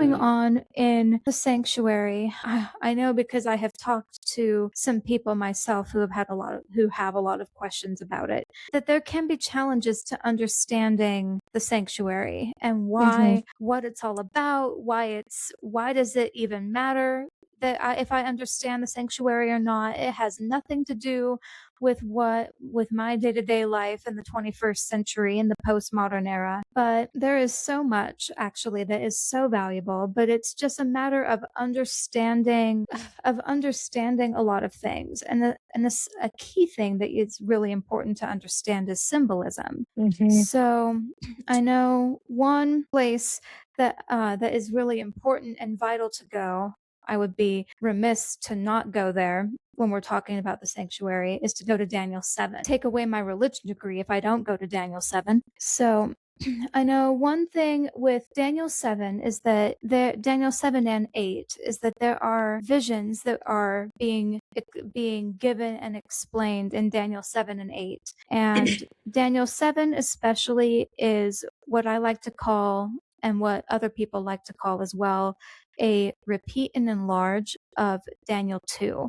continuing on in the sanctuary, I know because I have talked to some people myself who have a lot of questions about it, that there can be challenges to understanding the sanctuary and what it's all about, why does it even matter that if I understand the sanctuary or not. It has nothing to do with my day-to-day life in the 21st century in the postmodern era. But there is so much actually that is so valuable, but it's just a matter of understanding a lot of things. And a key thing that is really important to understand is symbolism. So I know one place that is really important and vital to go. I would be remiss to not go there when we're talking about the sanctuary, is to go to Daniel 7. Take away my religion degree if I don't go to Daniel 7. So I know one thing with Daniel 7 is that Daniel 7 and 8 is that there are visions that are being given and explained in Daniel 7 and 8. And Daniel 7 especially is what I like to call, and what other people like to call as well, a repeat and enlarge of Daniel 2.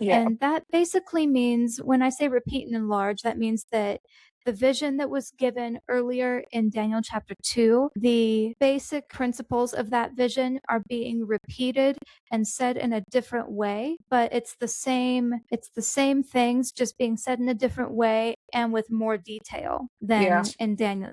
Yeah. And that basically means, when I say repeat and enlarge, that means that the vision that was given earlier in Daniel chapter 2, the basic principles of that vision are being repeated and said in a different way, but it's the same things just being said in a different way and with more detail than in Daniel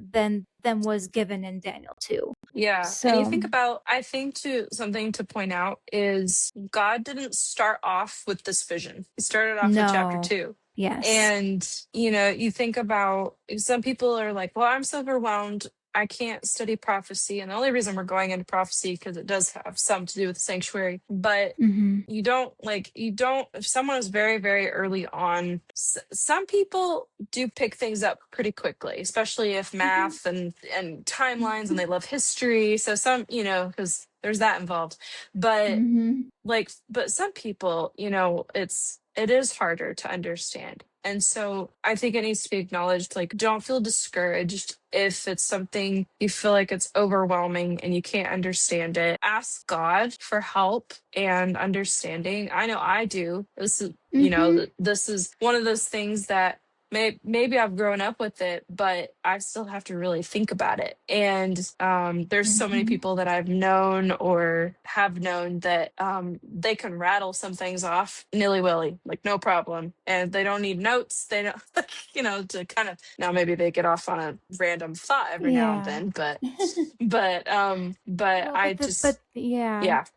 than was given in Daniel 2. Yeah. And you think about, I think something to point out is God didn't start off with this vision. He started off with chapter 2. Yes. And, you think about, some people are like, well, I'm so overwhelmed, I can't study prophecy. And the only reason we're going into prophecy, because it does have some to do with the sanctuary. But if someone is very, very early on, some people do pick things up pretty quickly, especially if math and timelines, and they love history. So some, because there's that involved. But but some people, it is harder to understand. And so I think it needs to be acknowledged, like, don't feel discouraged if it's something you feel like it's overwhelming and you can't understand it. Ask God for help and understanding. I know I do. This is, this is one of those things that maybe I've grown up with it, but I still have to really think about it. And there's so many people that I've known or have known that they can rattle some things off nilly-willy, like no problem. And they don't need notes. They don't, to kind of, now maybe they get off on a random thought every now and then, but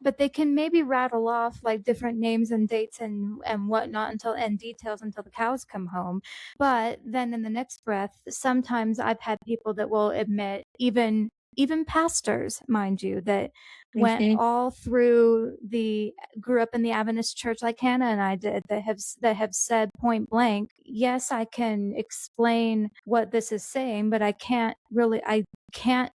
but they can maybe rattle off like different names and dates and whatnot and details until the cows come home. But then in the next breath, sometimes I've had people that will admit, even pastors, mind you, that went all through grew up in the Adventist church like Hannah and I did, that have said point blank, yes, I can explain what this is saying, but I can't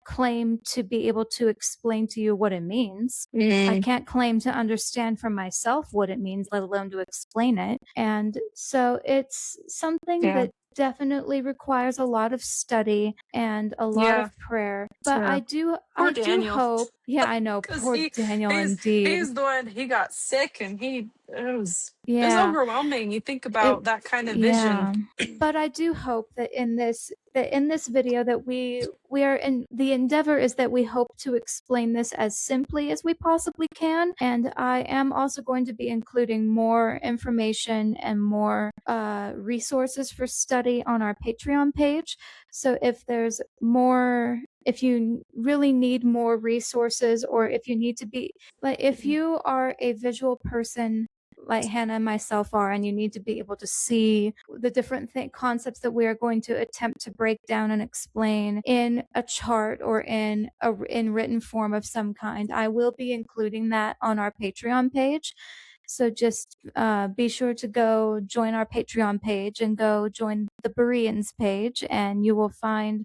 claim to be able to explain to you what it means. I can't claim to understand for myself what it means, let alone to explain it. And so it's something that definitely requires a lot of study and a lot of prayer. But I do hope. Yeah, I know. Poor Daniel, indeed. He's the one, he got sick and it was overwhelming. You think about that kind of vision. But I do hope that in this video that we are in, the endeavor is that we hope to explain this as simply as we possibly can. And I am also going to be including more information and more resources for study on our Patreon page. So if you really need more resources, or if you need to be, like, if you are a visual person like Hannah and myself are, and you need to be able to see the different concepts that we are going to attempt to break down and explain in a chart or in written form of some kind, I will be including that on our Patreon page. So just be sure to go join our Patreon page and go join the Bereans page, and you will find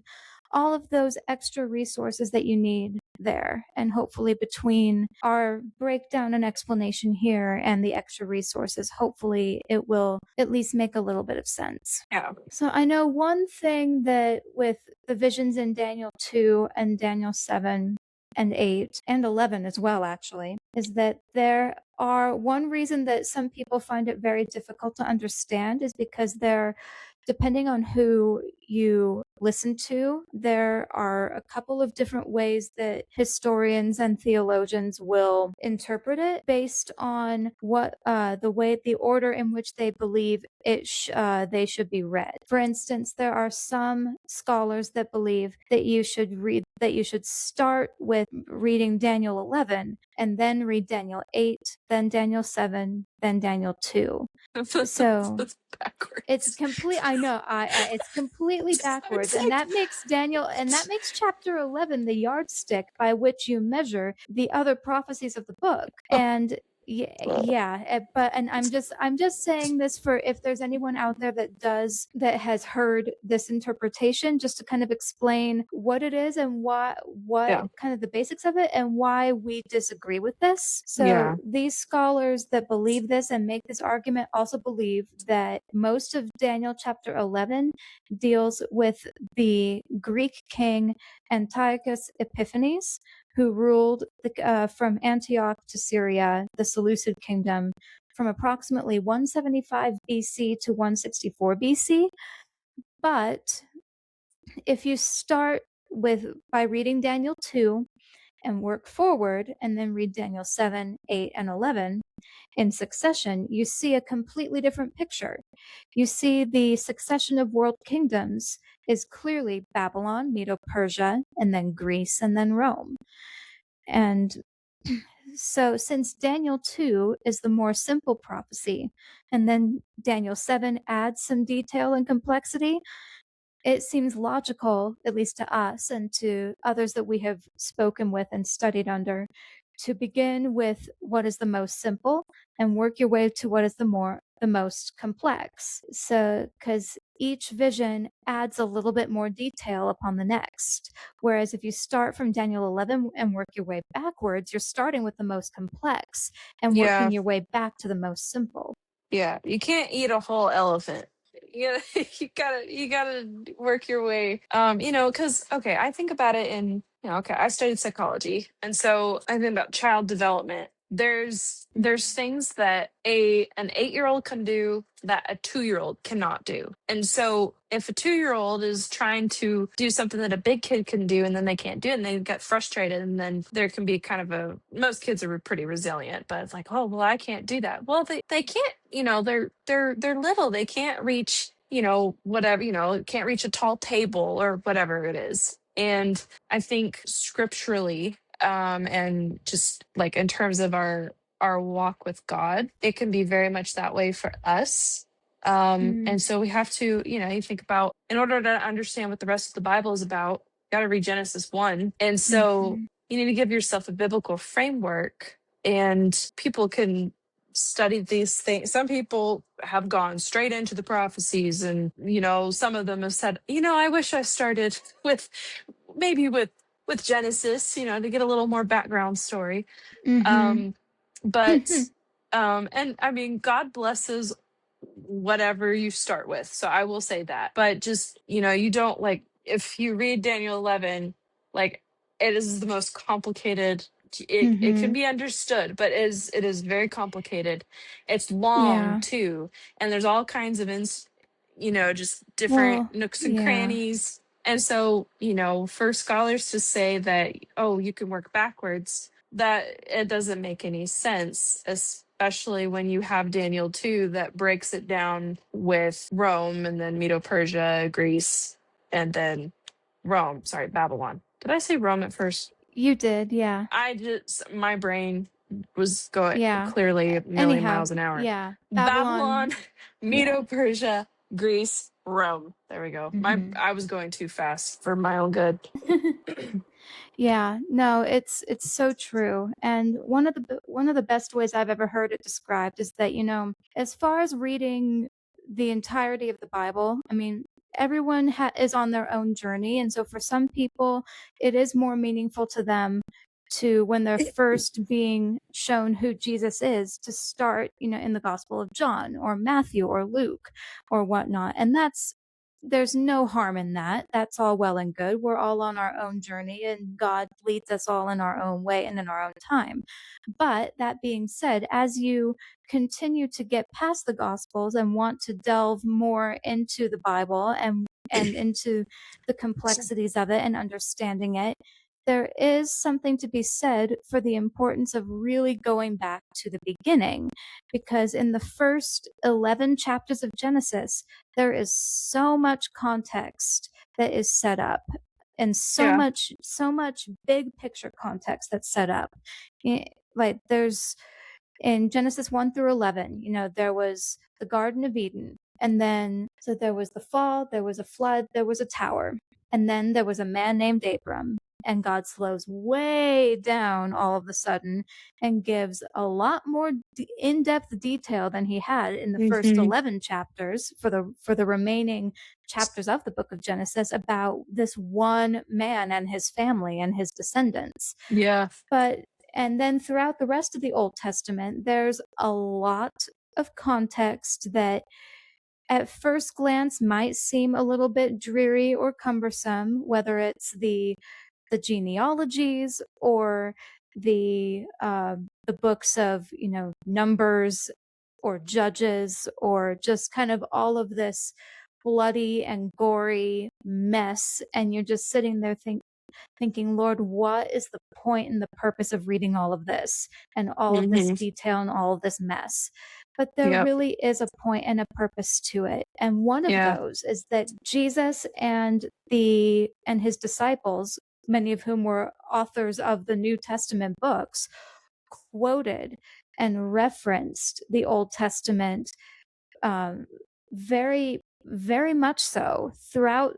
all of those extra resources that you need there. And hopefully between our breakdown and explanation here and the extra resources, hopefully it will at least make a little bit of sense. Yeah. So I know one thing that with the visions in Daniel 2 and Daniel 7 and 8 and 11 as well, actually, is that there are one reason that some people find it very difficult to understand is because they're depending on who you listen to, there are a couple of different ways that historians and theologians will interpret it based on what the order in which they believe they should be read. For instance, there are some scholars that believe that you should start with reading Daniel 11 and then read Daniel 8, then Daniel 7, then Daniel 2. So That's it's backwards. it's completely backwards, It's and like, that makes chapter 11 the yardstick by which you measure the other prophecies of the book. And and I'm just saying this for if there's anyone out there that has heard this interpretation, just to kind of explain what it is and what yeah, kind of the basics of it and why we disagree with this. So yeah, these scholars that believe this and make this argument also believe that most of Daniel chapter 11 deals with the Greek king Antiochus Epiphanes, who ruled from Antioch to Syria, the Seleucid kingdom, from approximately 175 BC to 164 BC. But if you start by reading Daniel 2 and work forward and then read Daniel 7, 8, and 11 in succession, you see a completely different picture. You see the succession of world kingdoms is clearly Babylon, Medo-Persia, and then Greece, and then Rome. And so since Daniel 2 is the more simple prophecy, and then Daniel 7 adds some detail and complexity, it seems logical, at least to us and to others that we have spoken with and studied under, to begin with what is the most simple and work your way to what is the most complex. So, because each vision adds a little bit more detail upon the next. Whereas if you start from Daniel 11 and work your way backwards, you're starting with the most complex and yeah, working your way back to the most simple. yeah. You can't eat a whole elephant. You gotta work your way. Because okay, I think about it okay, I studied psychology, and so I think about child development. There's things that an 8-year-old can do that a 2-year-old cannot do. And so if a 2-year-old is trying to do something that a big kid can do and then they can't do it and they get frustrated, and then there can be kind of most kids are pretty resilient, but it's like, oh well, I can't do that. Well, they can't, they're little. They can't reach, whatever, can't reach a tall table or whatever it is. And I think scripturally, and just like in terms of our walk with God, it can be very much that way for us. Mm. And so we have to, you think about, in order to understand what the rest of the Bible is about, you got to read Genesis 1. And so Mhm. you need to give yourself a biblical framework, and people can study these things. Some people have gone straight into the prophecies, and some of them have said, I wish I started maybe with Genesis, to get a little more background story. Mhm. um but and I mean, God blesses whatever you start with, so I will say that. But just, you don't, like, if you read Daniel 11, like, it is the most complicated. It can Mhm. be understood, but it is very complicated. It's long Yeah. too, and there's all kinds of just different Well, nooks and yeah. crannies. And so, for scholars to say that, oh, you can work backwards, that it doesn't make any sense, especially when you have Daniel 2 that breaks it down with Rome and then Medo Persia, Greece, and then Rome. Sorry, Babylon. Did I say Rome at first? You did, yeah. My brain was going Yeah. clearly a million Anyhow, miles an hour. yeah. Babylon, Babylon, Medo yeah. Persia, Greece, Rome. There we go. Mhm. I was going too fast for my own good. Yeah, no, it's so true. And one of the best ways I've ever heard it described is that, as far as reading the entirety of the Bible, I mean, everyone is on their own journey, and so for some people, it is more meaningful to them to when they're first being shown who Jesus is to start, in the Gospel of John or Matthew or Luke or whatnot. And that's there's no harm in that. That's all well and good. We're all on our own journey, and God leads us all in our own way and in our own time. But that being said, as you continue to get past the Gospels and want to delve more into the Bible and into the complexities of it and understanding it, there is something to be said for the importance of really going back to the beginning, because in the first 11 chapters of Genesis, there is so much context that is set up, and Yeah. so much big picture context that's set up. Like there's in Genesis 1 through 11, there was the Garden of Eden. And then, so there was the fall, there was a flood, there was a tower. And then there was a man named Abram. And God slows way down all of a sudden and gives a lot more in-depth detail than he had in the first Hmm. 11 chapters for the remaining chapters of the book of Genesis about this one man and his family and his descendants. Yeah. But and then throughout the rest of the Old Testament, there's a lot of context that at first glance might seem a little bit dreary or cumbersome, whether it's the genealogies or the books of Numbers or Judges, or just kind of all of this bloody and gory mess, and you're just sitting there thinking, Lord, what is the point and the purpose of reading all of this and all of this Hmm. detail and all of this mess? But there Yep. really is a point and a purpose to it. And one of Yeah. those is that Jesus and his disciples, many of whom were authors of the New Testament books, quoted and referenced the Old Testament very very much so throughout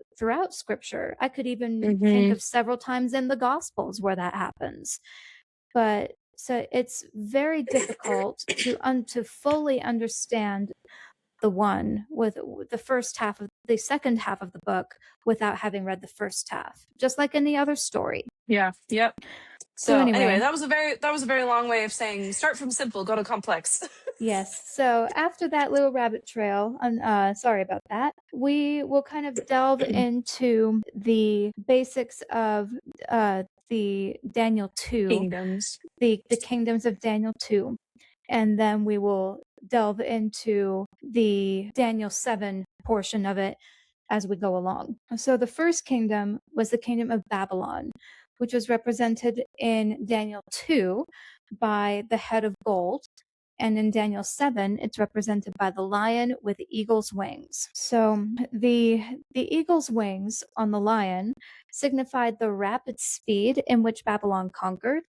scripture. I could even think Hmm. of several times in the gospels where that happens. But so it's very difficult to fully understand the one with the first half of the second half of the book without having read the first half, just like any other story. Yeah. Yep. So So anyway, anyway, that was a very long way of saying start from simple, go to complex. yes. So after that little rabbit trail, sorry about that, we will kind of delve into the basics of the Daniel 2, Kingdoms. the kingdoms of Daniel 2. And then we will delve into the Daniel 7 portion of it as we go along. So the first kingdom was the kingdom of Babylon, which was represented in Daniel 2 by the head of gold. And in Daniel 7, it's represented by the lion with eagle's wings. So the eagle's wings on the lion signified the rapid speed in which Babylon conquered,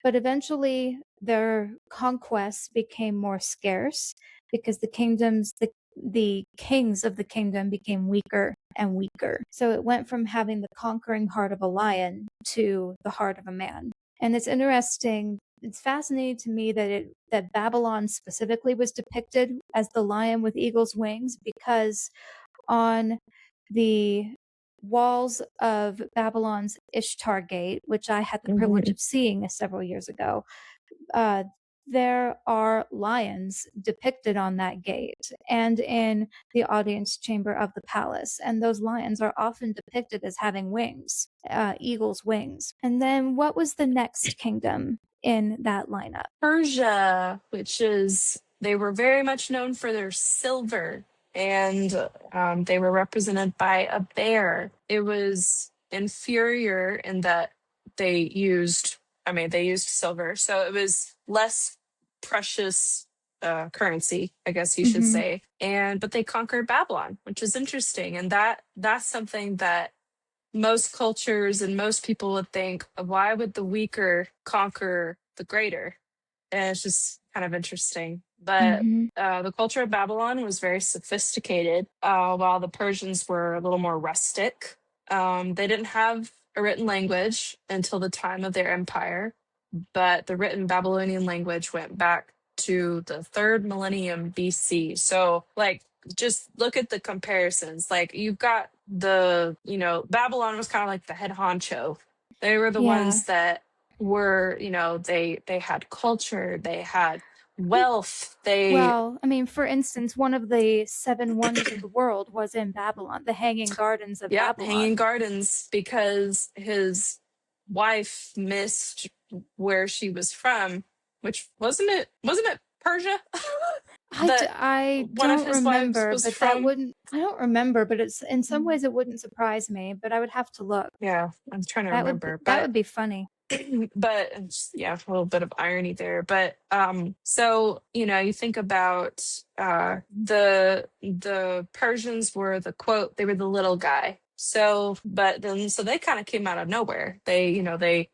but eventually their conquests became more scarce because the kings of the kingdom became weaker and weaker. So it went from having the conquering heart of a lion to the heart of a man. And it's interesting, it's fascinating to me that Babylon specifically was depicted as the lion with eagle's wings, because on the walls of Babylon's Ishtar Gate, which I had the privilege Hmm. of seeing several years ago, uh, there are lions depicted on that gate and in the audience chamber of the palace. And those lions are often depicted as having wings, eagle's wings. And then what was the next kingdom in that lineup? Persia, which is, they were very much known for their silver, and they were represented by a bear. It was inferior in that they used, they used silver, so it was less precious currency, I guess you should Mm-hmm. say. And but they conquered Babylon, which is interesting, and that's something that most cultures and most people would think, why would the weaker conquer the greater? And it's just kind of interesting. But Mm-hmm. the culture of Babylon was very sophisticated, while the Persians were a little more rustic. They didn't have a written language until the time of their empire, but the written Babylonian language went back to the third millennium BC. So, like, just look at the comparisons. Like, you've got Babylon was kind of like the head honcho. They were the Yeah. ones that were, they had culture, they had wealth. They Well, I mean, for instance, one of the seven wonders of the world was in Babylon, the Hanging Gardens of Yeah, hanging Babylon. gardens because his wife missed where she was from, which wasn't it Persia? That I one of don't his wives remember, was but that from. wouldn't, I don't remember, but it's in some ways it wouldn't surprise me, but I would have to look. Yeah, I'm trying to remember, That but would be funny. but yeah, a little bit of irony there. But so you think about the Persians were the quote, they were the little guy. So but then so they kind of came out of nowhere. They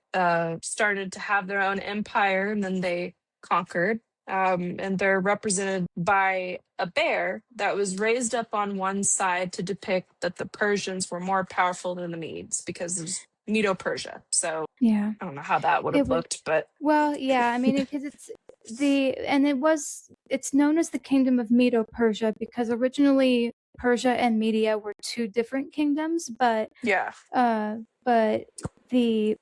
started to have their own empire, and then they conquered. And they're represented by a bear that was raised up on one side to depict that the Persians were more powerful than the Medes because of Medo-Persia. So Yeah. I don't know how that would It have would, looked, but well, yeah, I mean, because it's known as the Kingdom of Medo-Persia because originally Persia and Media were two different kingdoms, yeah. but the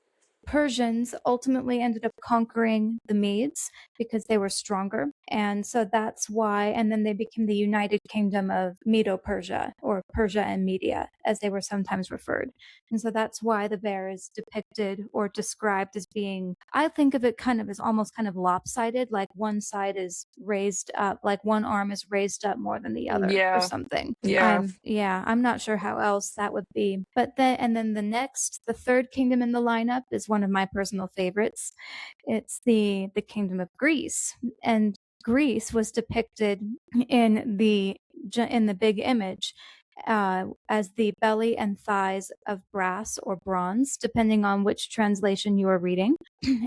Persians ultimately ended up conquering the Medes because they were stronger. And so that's why, and then they became the United Kingdom of Medo-Persia, or Persia and Media, as they were sometimes referred. And so that's why the bear is depicted or described as being, I think of it kind of as almost kind of lopsided, like one side is raised up, like one arm is raised up more than the other or Yeah. something. Yeah. I'm not sure how else that would be. But then the third kingdom in the lineup is one of my personal favorites. It's the kingdom of Greece. And Greece was depicted in the big image as the belly and thighs of brass or bronze, depending on which translation you are reading.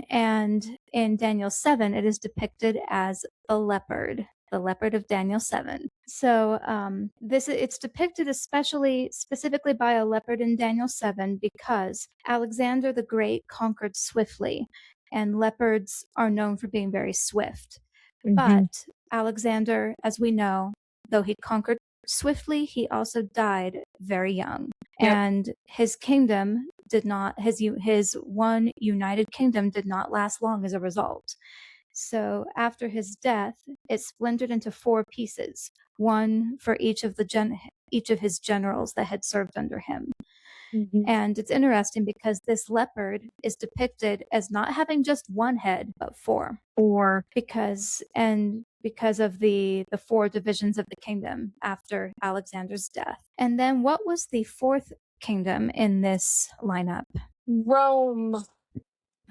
And in Daniel 7, it is depicted as the leopard of Daniel 7. So it's depicted specifically by a leopard in Daniel 7 because Alexander the Great conquered swiftly, and leopards are known for being very swift. Hmm. But Alexander, as we know, though he conquered swiftly, he also died very young. Yep. And his kingdom did not, his one united kingdom did not last long as a result. So after his death, it splintered into four pieces, one for each of his generals that had served under him. Hmm. And it's interesting because this leopard is depicted as not having just one head, but four, Or because of the four divisions of the kingdom after Alexander's death. And then what was the fourth kingdom in this lineup? Rome.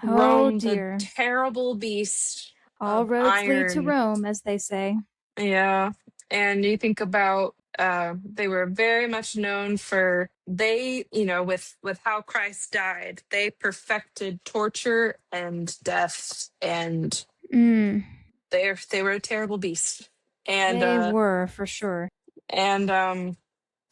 Oh Rome, the dear. terrible beast All of roads lead to iron. Rome, as they say. Yeah. And you think about they were very much known for with how Christ died, they perfected torture and death, and Mm, they were a terrible beast. And they were, for sure. and and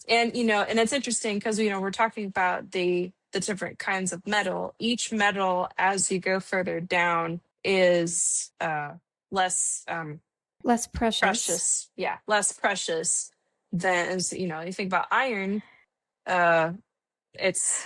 it's interesting because we're talking about the different kinds of metal. Each metal, as you go further down, is less Less precious. precious. Yeah, less precious than you think about iron. uh it's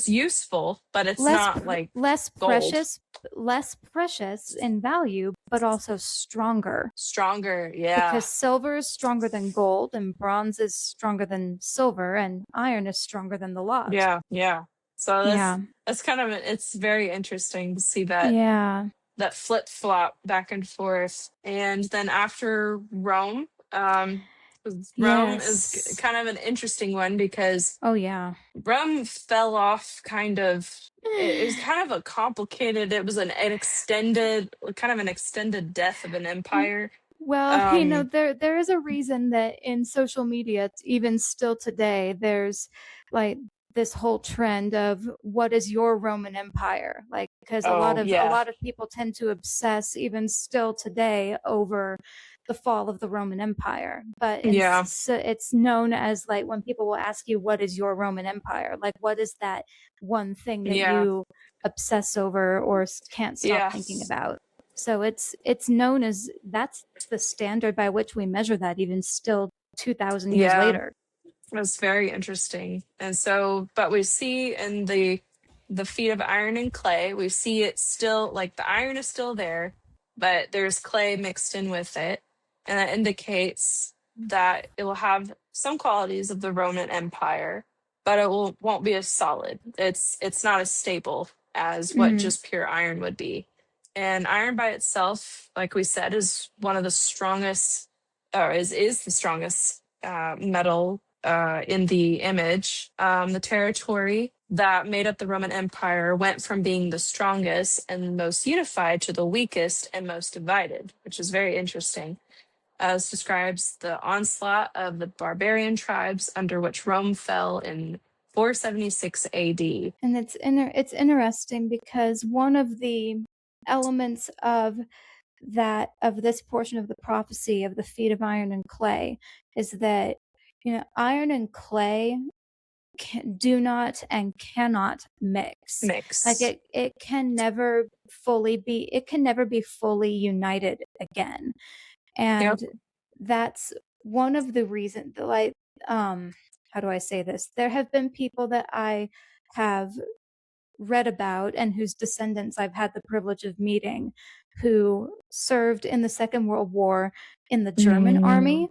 useful, but it's not like Less gold. precious, less precious in value, but also stronger. Stronger, yeah. Because silver is stronger than gold, and bronze is stronger than silver, and iron is stronger than the lot. Yeah, yeah. So Yeah. that's kind of it's very interesting to see Yeah. that flip flop back and forth. And then after Rome, 'cause Rome is Yes. kind of an interesting one because Oh, yeah. Rome fell off kind of. It was kind of a complicated. It was an extended, kind of an extended death of an empire. Well, Um. there is a reason that in social media, even still today, there's like this whole trend of what is your Roman Empire? Like, because Oh a yeah, lot of people tend to obsess even still today over the fall of the Roman Empire. But yeah, so it's known as, like, when people will ask you what is your Roman Empire? Like, what is that one thing that yeah, you obsess over or can't stop yeah, thinking about? So it's known as, that's the standard by which we measure that, even still 2,000 years yeah. later. It's very interesting. And so, but we see in the feat of iron and clay, we see it still, like the iron is still there, but there's clay mixed in with it. And that indicates that it will have some qualities of the Roman Empire, but won't be as solid. It's not as stable as what Mm. just pure iron would be. And iron by itself, like we said, is one of the strongest, or is the strongest metal in the image. The territory that made up the Roman Empire went from being the strongest and most unified to the weakest and most divided, which is very interesting. As describes the onslaught of the barbarian tribes under which Rome fell in 476 AD. And it's interesting because one of the elements of this portion of the prophecy of the feet of iron and clay is that, iron and clay do not and cannot mix. Like Mix. it can never be fully united again. Yep. And that's one of the reasons, like, how do I say this? There have been people that I have read about and whose descendants I've had the privilege of meeting, who served in the Second World War in the German Mm. army,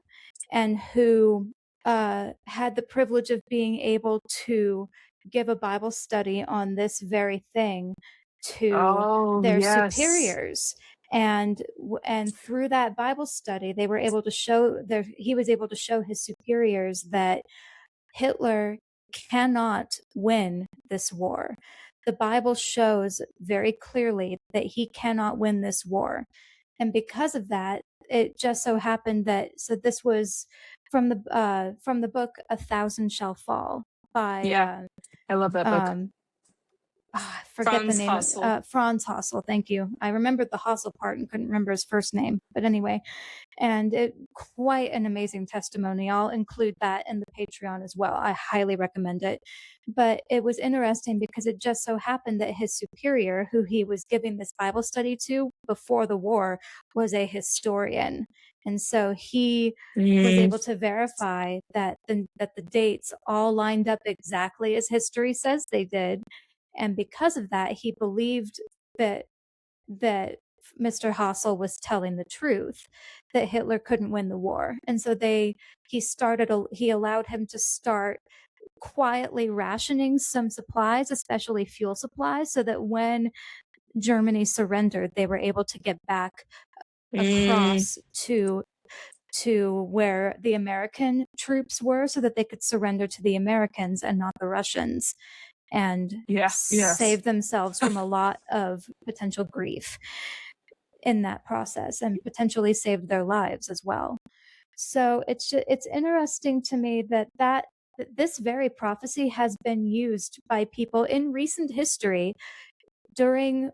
and who had the privilege of being able to give a Bible study on this very thing to Oh, their yes. superiors. And through that Bible study, they were able to show he was able to show his superiors that Hitler cannot win this war. The Bible shows very clearly that he cannot win this war. And because of that, it just so happened that, so this was from the book A Thousand Shall Fall by Yeah, I love that book. I forget the Franz name of Hassel. Franz Hassel. Thank you. I remembered the Hassel part and couldn't remember his first name. But anyway, and quite an amazing testimony. I'll include that in the Patreon as well. I highly recommend it. But it was interesting because it just so happened that his superior, who he was giving this Bible study to before the war, was a historian. And so he was Mm. able to verify that the dates all lined up exactly as history says they did. And because of that, he believed that that Mr. Hassel was telling the truth, that Hitler couldn't win the war. And so he allowed him to start quietly rationing some supplies, especially fuel supplies, so that when Germany surrendered, they were able to get back Mm. across to where the American troops were so that they could surrender to the Americans and not the Russians, and Yeah, yes. save themselves from a lot of potential grief in that process, and potentially saved their lives as well. So it's interesting to me that this very prophecy has been used by people in recent history during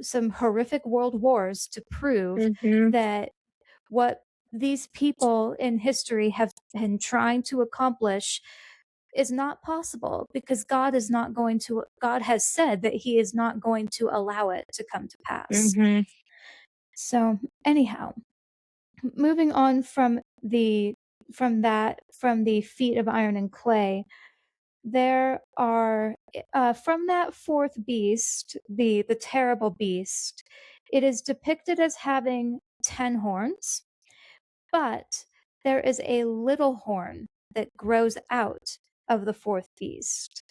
some horrific world wars to prove Hmm. that what these people in history have been trying to accomplish is not possible, because God has said that he is not going to allow it to come to pass. Hmm. So anyhow, moving on from the feet of iron and clay, there are from that fourth beast, the terrible beast, it is depicted as having 10 horns, but there is a little horn that grows out of the fourth beast.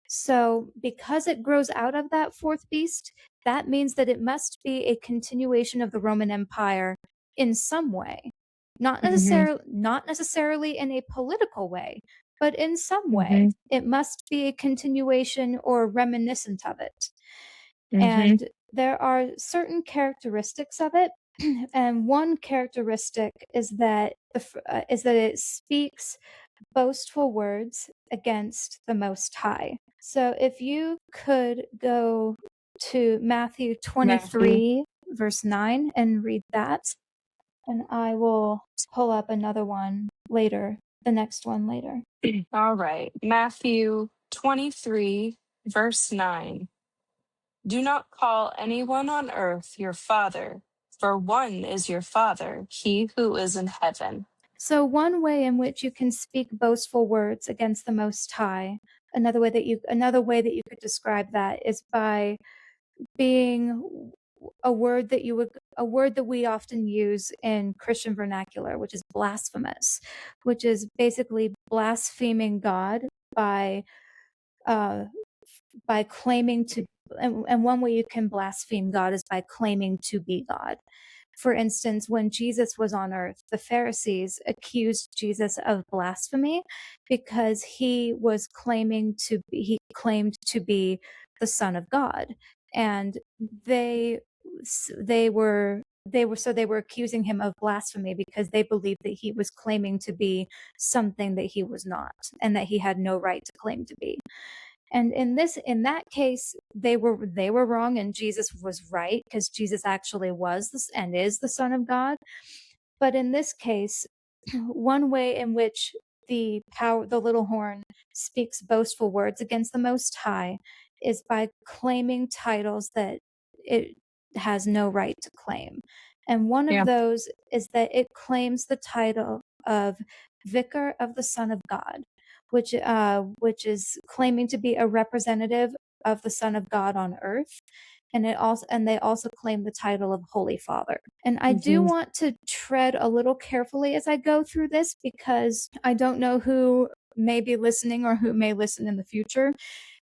So, because it grows out of that fourth beast, that means that it must be a continuation of the Roman Empire in some way. Hmm. Not necessarily in a political way, but in some way. Hmm. It must be a continuation or reminiscent of it. Hmm. And there are certain characteristics of it. And one characteristic is that it speaks boastful words against the Most High. So if you could go to Matthew Matthew. 23, verse 9, and read that, and I will pull up another one later, the next one later. All right. Matthew 23, verse 9. Do not call anyone on earth your father, for one is your father, he who is in heaven. So one way in which you can speak boastful words against the Most High, another way that you could describe that is by being a word that we often use in Christian vernacular, which is blasphemous, which is basically blaspheming God by uh, claiming to, and one way you can blaspheme God is by claiming to be God. For instance, when Jesus was on earth, the Pharisees accused Jesus of blasphemy because he claimed to be the Son of God. And they they were they were accusing him of blasphemy because they believed that he was claiming to be something that he was not, and that he had no right to claim to be. And in that case, they were wrong, and Jesus was right, because Jesus actually was this and is the Son of God. But in this case, one way in which the little horn speaks boastful words against the Most High is by claiming titles that it has no right to claim. And one of Yeah. those is that it claims the title of Vicar of the Son of God, which is claiming to be a representative of the Son of God on earth. And they also claim the title of Holy Father. And I do Hmm. want to tread a little carefully as I go through this, because I don't know who may be listening or who may listen in the future,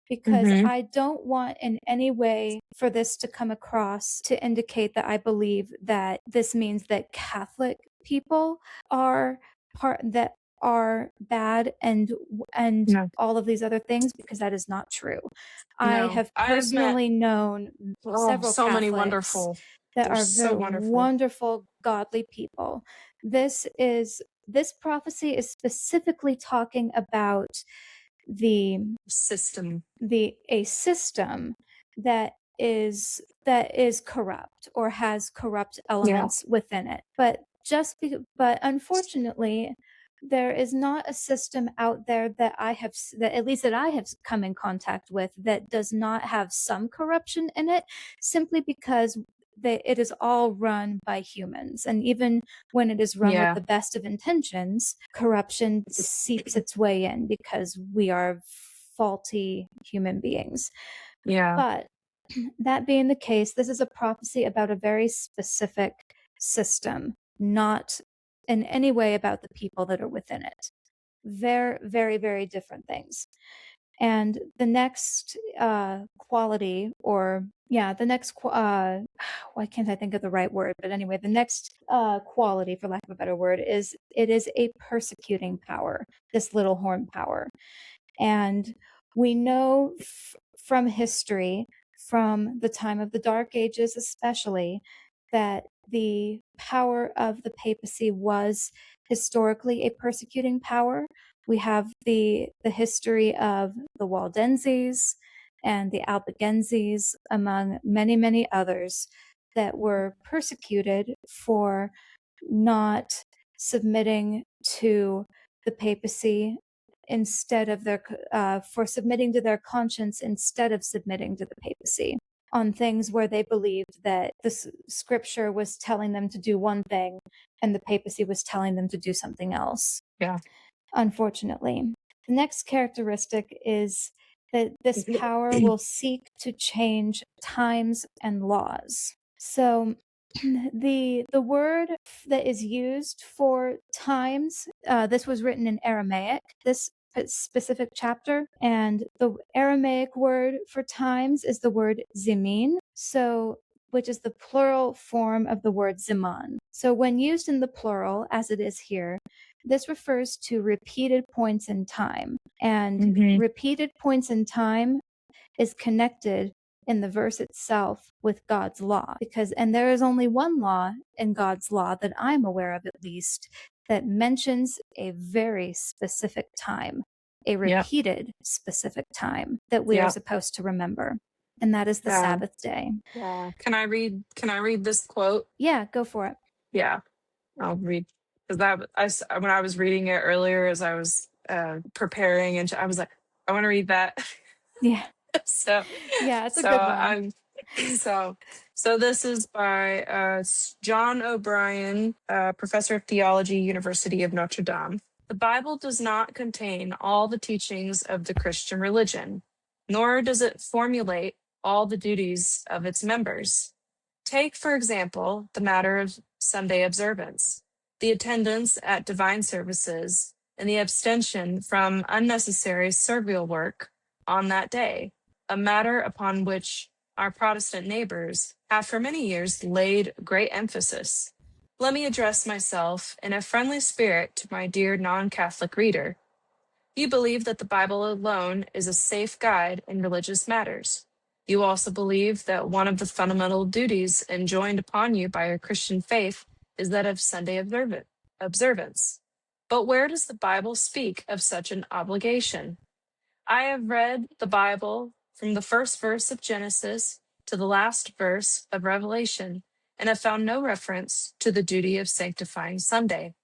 because Hmm. I don't want in any way for this to come across to indicate that I believe that this means that Catholic people are that are bad, and No, all of these other things, because that is not true. I no. have I've met personally known several so many Catholics wonderful. that They're are so very wonderful. wonderful, godly people. This prophecy is specifically talking about the System. a system that is corrupt, or has corrupt Yeah. elements within it. But unfortunately, there is not a system out there that at least that I have come in contact with, that does not have some corruption in it, simply because it is all run by humans. And even when it is run with Yeah. the best of intentions, corruption seeps its way in, because we are faulty human beings. Yeah. But that being the case, this is a prophecy about a very specific system, not in any way about the people that are within it. Very, very, very different things. And the next quality, or yeah, the next why can't I think of the right word? But anyway, the next quality, for lack of a better word, is it is a persecuting power. This little horn power. And we know from history, from the time of the Dark Ages especially, that the power of the papacy was historically a persecuting power. We have the history of the Waldenses and the Albigenses, among many, many others, that were persecuted for not submitting to the papacy, instead of for submitting to their conscience instead of submitting to the papacy, on things where they believed that the scripture was telling them to do one thing and the papacy was telling them to do something else. Yeah. Unfortunately, the next characteristic is that this power will seek to change times and laws. So the word that is used for times, this was written in Aramaic, this specific chapter, and the Aramaic word for times is the word zimin, which is the plural form of the word zaman. So when used in the plural, as it is here, this refers to repeated points in time, and Hmm. repeated points in time is connected in the verse itself with God's law, and there is only one law in God's law that I'm aware of, at least, that mentions a very specific time, a Yep. repeated specific time that we are Yep. supposed to remember, and that is the Yeah. Sabbath day. Yeah. Can I read this quote? Yeah, go for it. Yeah. I'll read, because when I was reading it earlier, as I was preparing, and I was like, I want to read that. Yeah. so Yeah, it's a so good one. I'm so so this is by John O'Brien, professor of theology, University of Notre Dame. The Bible does not contain all the teachings of the Christian religion, nor does it formulate all the duties of its members. Take, for example, the matter of Sunday observance, the attendance at divine services, and the abstention from unnecessary servile work on that day, a matter upon which our Protestant neighbors have for many years laid great emphasis. Let me address myself in a friendly spirit to my dear non Catholic reader. You believe that the Bible alone is a safe guide in religious matters. You also believe that one of the fundamental duties enjoined upon you by your Christian faith is that of Sunday observance. But where does the Bible speak of such an obligation? I have read the Bible from the first verse of Genesis to the last verse of Revelation, and have found no reference to the duty of sanctifying Sunday.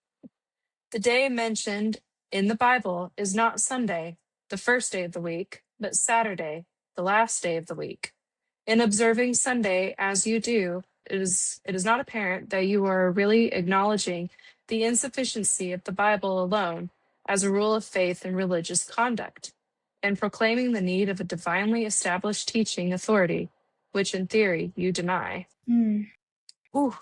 The day mentioned in the Bible is not Sunday, the first day of the week, but Saturday, the last day of the week. In observing Sunday as you do, it is not apparent that you are really acknowledging the insufficiency of the Bible alone as a rule of faith and religious conduct, and proclaiming the need of a divinely established teaching authority, which in theory you deny. Mm, Ooh.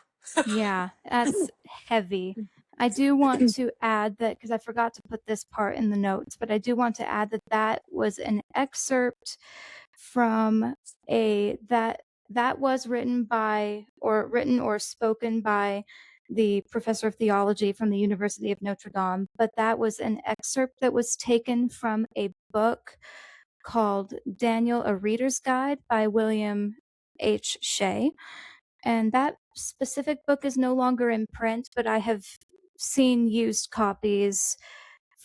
yeah, that's heavy. I do want to add that, because I forgot to put this part in the notes, but I do want to add that that was an excerpt from that was written or spoken by the professor of theology from the University of Notre Dame, but that was an excerpt that was taken from a book called Daniel, a Reader's Guide by William H. Shea. And that specific book is no longer in print, but I have seen used copies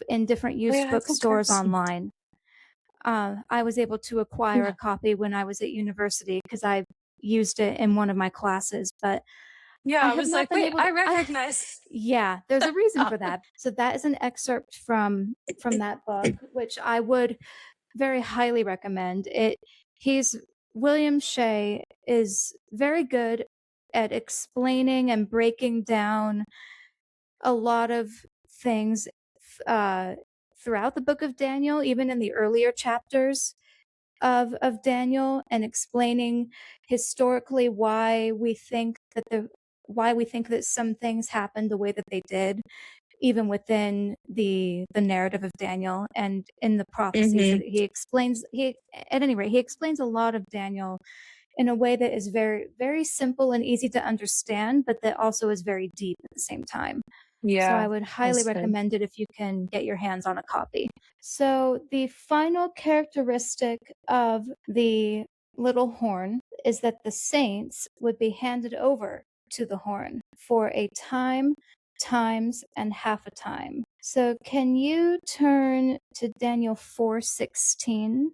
in different used Yeah, it's bookstores interesting. online. I was able to acquire a Yeah. copy when I was at university because I used it in one of my classes, but Yeah, I I have was not like, been wait, able to. I recognize. Yeah, there's a reason Oh, for that. So that is an excerpt from that book, which I would very highly recommend. He's William Shea is very good at explaining and breaking down a lot of things uh, throughout the book of Daniel, even in the earlier chapters of Daniel, and explaining historically why we think that some things happened the way that they did, even within the narrative of Daniel and in the prophecies hmm that he explains. He At any rate, he explains a lot of Daniel in a way that is very, very simple and easy to understand, but that also is very deep at the same time. So I Yeah, would highly that's good. recommend it if you can get your hands on a copy. So the final characteristic of the little horn is that the saints would be handed over to the horn for a time, times, and half a time. So can you turn to Daniel 4:16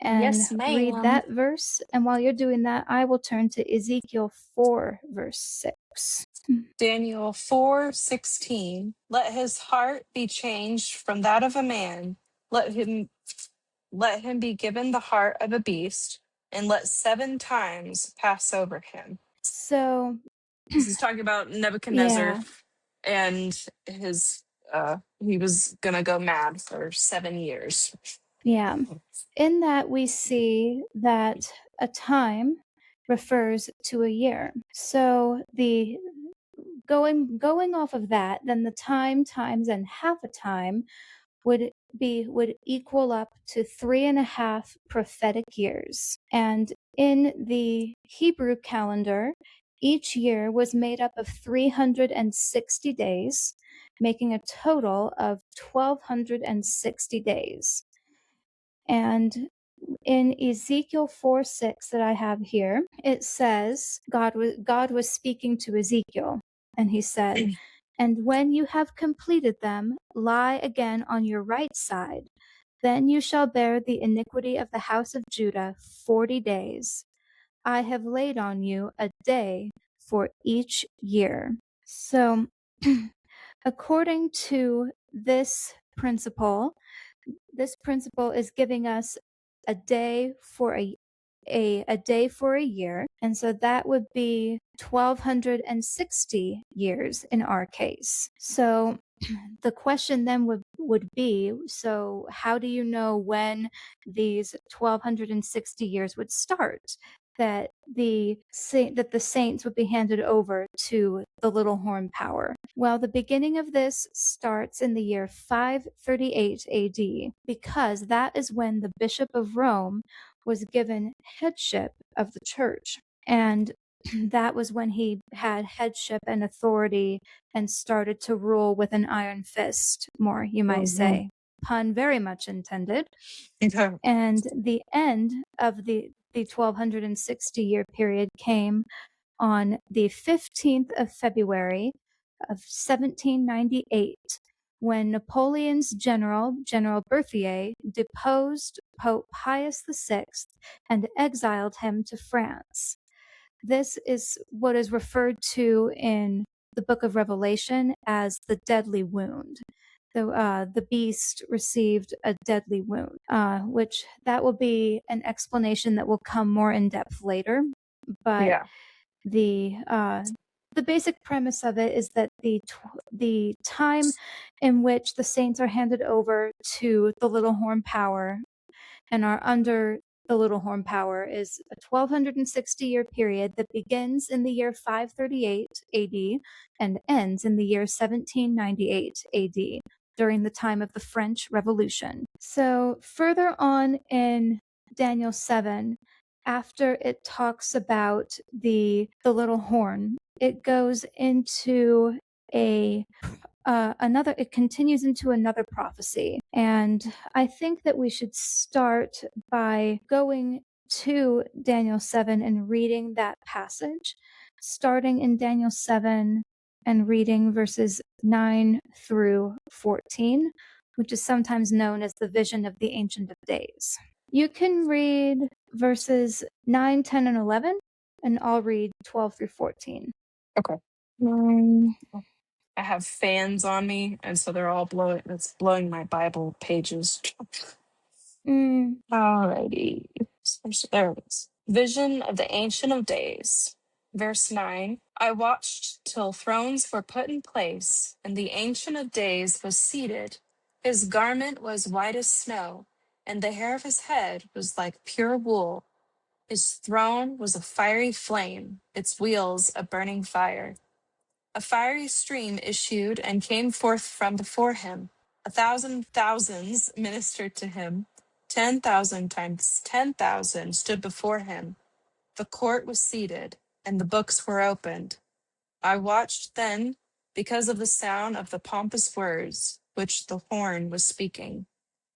and Yes, read ma'am. that verse? And while you're doing that, I will turn to Ezekiel 4, verse 6. Daniel 4:16. Let his heart be changed from that of a man. Let him let him be given the heart of a beast, and let 7 times pass over him. So, This is talking about Nebuchadnezzar yeah, and his he was gonna go mad for 7 years. yeah. In that, we see that a time refers to a year. So the going off of that, then the time, times, and half a time would equal up to 3.5 prophetic years. And in the Hebrew calendar, each year was made up of 360 days, making a total of 1,260 days. And in Ezekiel 4:6 that I have here, it says God was speaking to Ezekiel, and he said, "And when you have completed them, lie again on your right side. Then you shall bear the iniquity of the house of Judah 40 days. I have laid on you a day for each year." So, according to this principle is giving us a day for a day for a year, and so that would be 1,260 years in our case. So the question then would be, so how do you know when these 1,260 years would start? that the saints would be handed over to the little horn power. Well, the beginning of this starts in the year 538 AD, because that is when the Bishop of Rome was given headship of the church. And that was when he had headship and authority and started to rule with an iron fist, more, you might Hmm. say. Pun very much intended. Okay. And the end of the 1260-year period came on the 15th of February of 1798, when Napoleon's General Berthier, deposed Pope Pius VI and exiled him to France. This is what is referred to in the book of Revelation as the deadly wound. The beast received a deadly wound, which that will be an explanation that will come more in depth later. But Yeah. the basic premise of it is that the time in which the saints are handed over to the little horn power and are under the little horn power is a 1260-year period that begins in the year 538 AD and ends in the year 1798 AD, during the time of the French Revolution. So further on in Daniel 7, after it talks about the little horn, it goes into a it continues into another prophecy. And I think that we should start by going to Daniel 7 and reading that passage, starting in Daniel 7 and reading verses 9 through 14, which is sometimes known as the vision of the Ancient of Days. You can read verses 9, 10, and 11, and I'll read 12 through 14. Okay. Um, I have fans on me, and so they're all blowing. It's blowing my Bible pages. Mm, Alrighty. So there it is. Vision of the Ancient of Days. Verse 9. I watched till thrones were put in place, and the Ancient of Days was seated. His garment was white as snow, and the hair of his head was like pure wool. His throne was a fiery flame, its wheels a burning fire. A fiery stream issued and came forth from before him. 1,000 thousands ministered to him. 10,000 times 10,000 stood before him. The court was seated, and the books were opened. I watched then because of the sound of the pompous words which the horn was speaking.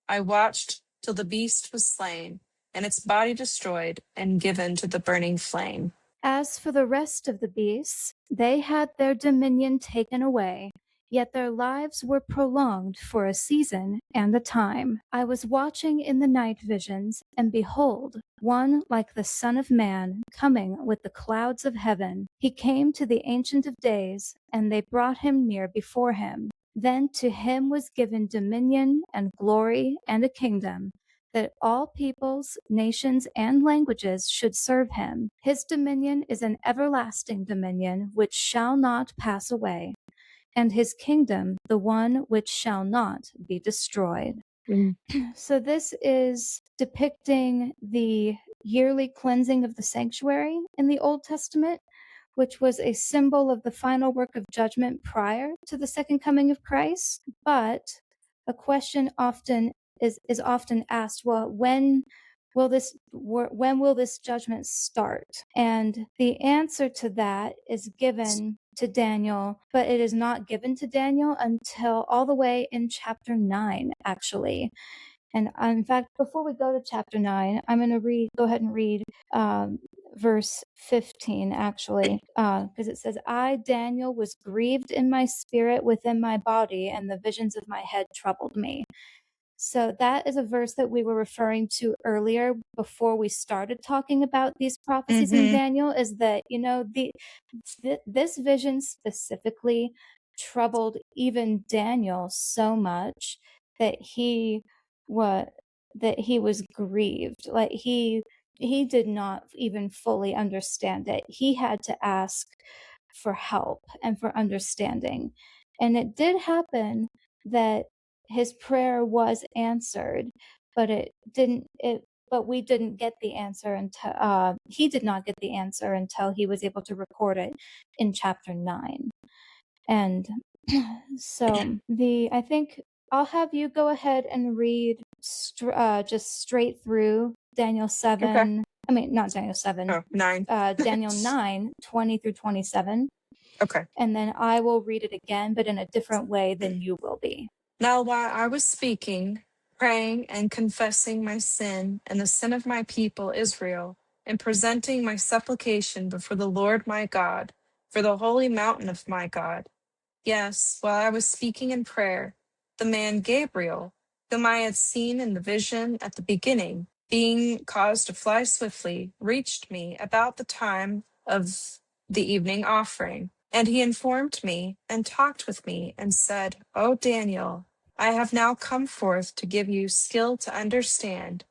I watched till the beast was slain, and its body destroyed and given to the burning flame. As for the rest of the beasts, they had their dominion taken away, yet their lives were prolonged for a season and a time. I was watching in the night visions, and behold, one like the Son of Man coming with the clouds of heaven. He came to the Ancient of Days, and they brought him near before him. Then to him was given dominion and glory and a kingdom, that all peoples, nations, and languages should serve him. His dominion is an everlasting dominion which shall not pass away, and his kingdom the one which shall not be destroyed. Mm. So this is depicting the yearly cleansing of the sanctuary in the Old Testament, which was a symbol of the final work of judgment prior to the second coming of Christ. But a question is often asked, well, when will this judgment start? And the answer to that is given to Daniel, but it is not given to Daniel until all the way in chapter 9, actually. And in fact, before we go to chapter 9, I'm going to go ahead and read verse 15, actually, because it says, I, Daniel, was grieved in my spirit within my body, and the visions of my head troubled me. So that is a verse that we were referring to earlier before we started talking about these prophecies in Mm-hmm. Daniel, is that, this vision specifically troubled even Daniel so much that what that he was grieved. Like he did not even fully understand it. He had to ask for help and for understanding. And it did happen that his prayer was answered, but it didn't it but we didn't get the answer until he did not get the answer until he was able to record it in chapter 9. And so I think I'll have you go ahead and read just straight through Daniel Okay. 7. I mean, not Daniel 7, Oh, 9. Daniel 9, 20 through 27. Okay. And then I will read it again, but in a different way than you will be. Now, while I was speaking, praying, and confessing my sin and the sin of my people Israel, and presenting my supplication before the Lord my God, for the holy mountain of my God, yes, while I was speaking in prayer, the man Gabriel, whom I had seen in the vision at the beginning, being caused to fly swiftly, reached me about the time of the evening offering. And he informed me and talked with me and said, O Daniel, I have now come forth to give you skill to understand.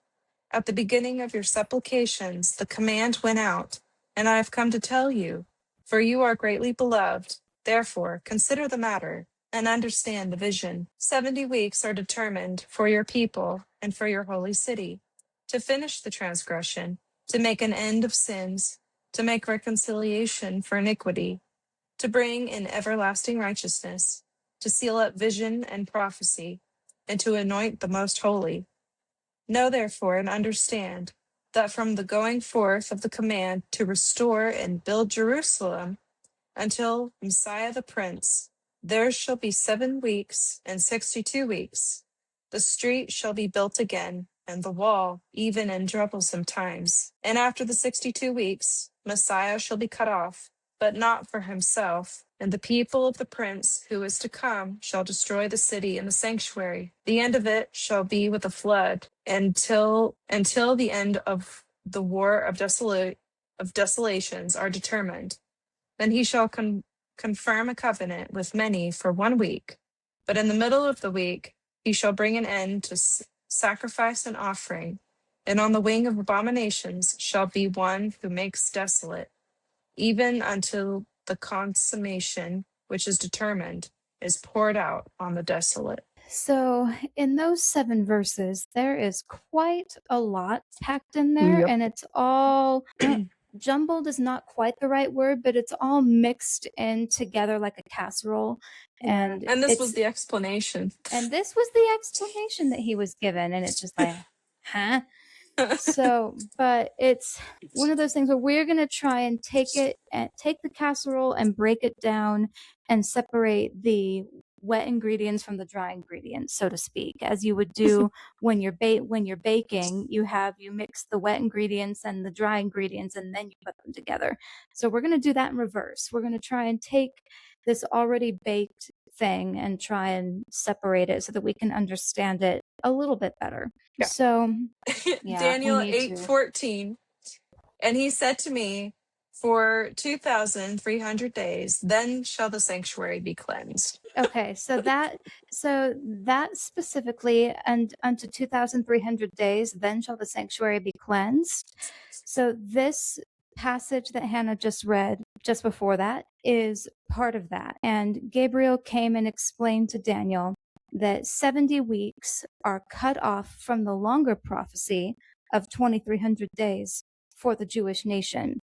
At the beginning of your supplications, the command went out, and I have come to tell you, for you are greatly beloved. Therefore, consider the matter and understand the vision. 70 weeks are determined for your people and for your holy city, to finish the transgression, to make an end of sins, to make reconciliation for iniquity, to bring in everlasting righteousness, to seal up vision and prophecy, and to anoint the most holy. Know therefore and understand that from the going forth of the command to restore and build Jerusalem until Messiah the Prince, there shall be 7 weeks and 62 weeks. The street shall be built again, and the wall, even in troublesome times. And after the 62 weeks, Messiah shall be cut off, but not for himself. And the people of the prince who is to come shall destroy the city and the sanctuary. The end of it shall be with a flood, until the end of the war of desolations are determined. Then he shall confirm a covenant with many for 1 week. But in the middle of the week, he shall bring an end to sacrifice and offering. And on the wing of abominations shall be one who makes desolate, even until the consummation which is determined is poured out on the desolate. So, in those 7 verses, there is quite a lot packed in there, Yep. and it's all jumbled is not quite the right word, but it's all mixed in together like a casserole. Yeah. And And this was it's the explanation. and this was the explanation that he was given, and it's just like, huh? So, but it's one of those things where we're going to try and take the casserole and break it down and separate the wet ingredients from the dry ingredients, so to speak, as you would do when you're baking. You mix the wet ingredients and the dry ingredients, and then you put them together. So we're going to do that in reverse. We're going to try and take this already baked thing and try and separate it so that we can understand it a little bit better. Yeah. So yeah, we Daniel need to. 8:14. And he said to me, for 2,300 days, then shall the sanctuary be cleansed. Okay, so that specifically, and unto 2,300 days, then shall the sanctuary be cleansed. So this passage that Hannah just read just before that is part of that. And Gabriel came and explained to Daniel that 70 weeks are cut off from the longer prophecy of 2,300 days for the Jewish nation.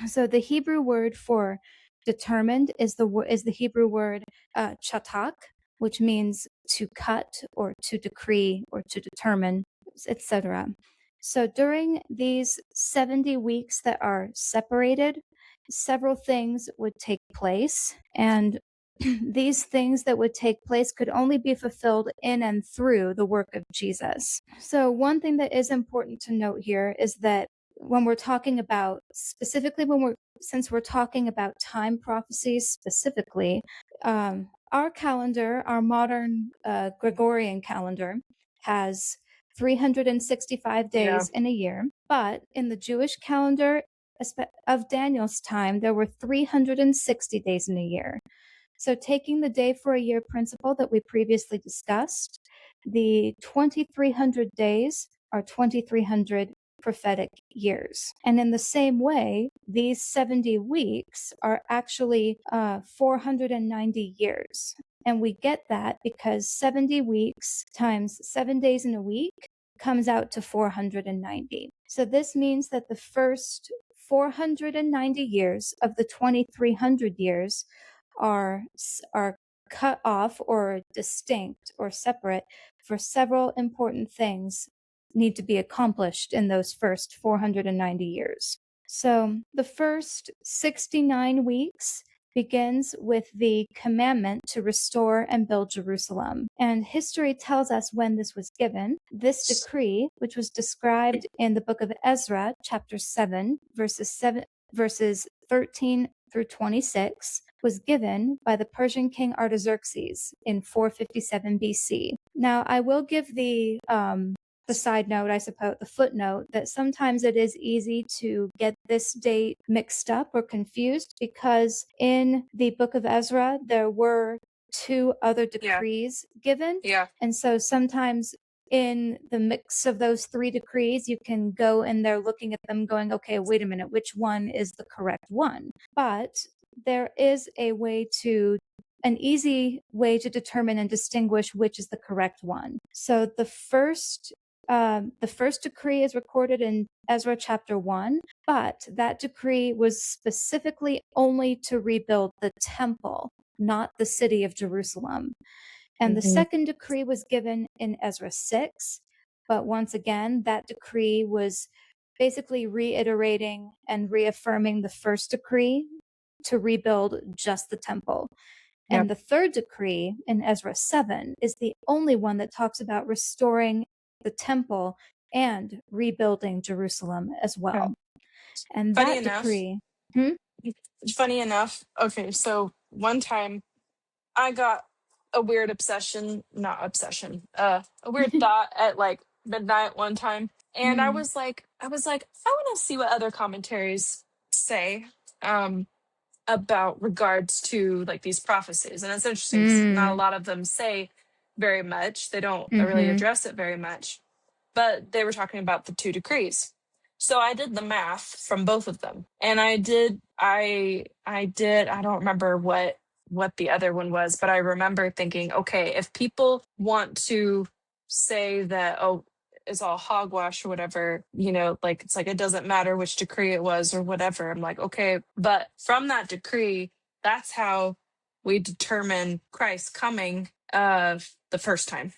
So the Hebrew word for determined is the Hebrew word chatak, which means to cut or to decree or to determine, etc. So during these 70 weeks that are separated, several things would take place, and these things that would take place could only be fulfilled in and through the work of Jesus. So one thing that is important to note here is that when we're talking about specifically since we're talking about time prophecies specifically, our calendar, our modern Gregorian calendar, has 365 Yeah. days in a year. But in the Jewish calendar of Daniel's time, there were 360 days in a year. So, taking the day for a year principle that we previously discussed, the 2,300 days are 2,300 prophetic years. And in the same way, these 70 weeks are actually 490 years. And we get that because 70 weeks times 7 days in a week comes out to 490. So this means that the first 490 years of the 2300 years are cut off or distinct or separate for several important things need to be accomplished in those first 490 years. So the first 69 weeks begins with the commandment to restore and build Jerusalem. And history tells us when this was given. This decree, which was described in the book of Ezra, chapter 7, verses 13 through 26, was given by the Persian king Artaxerxes in 457 BC. Now, I will give the side note, I suppose, the footnote, that sometimes it is easy to get this date mixed up or confused because in the book of Ezra, there were 2 other Yeah. decrees given. Yeah. And so sometimes in the mix of those 3 decrees, you can go in there looking at them going, okay, wait a minute, which one is the correct one? But there is an easy way to determine and distinguish which is the correct one. So the first decree is recorded in Ezra chapter 1, but that decree was specifically only to rebuild the temple, not the city of Jerusalem. And the second decree was given in Ezra 6, but once again, that decree was basically reiterating and reaffirming the first decree to rebuild just the temple. Yep. And the third decree in Ezra 7 is the only one that talks about restoring the temple and rebuilding Jerusalem as well. Okay. And Funny that enough, decree, okay, so one time I got a weird obsession, not obsession, a weird thought at like midnight one time. And mm, I want to see what other commentaries say about regards to like these prophecies. And it's interesting because not a mm, lot of them say very much. They don't really mm-hmm, address it very much, but they were talking about the 2 decrees. So I did the math from both of them. And I don't remember what the other one was, but I remember thinking, okay, if people want to say that, oh, it's all hogwash or whatever, like it's like it doesn't matter which decree it was or whatever. I'm like, okay, but from that decree, that's how we determine Christ coming the first time.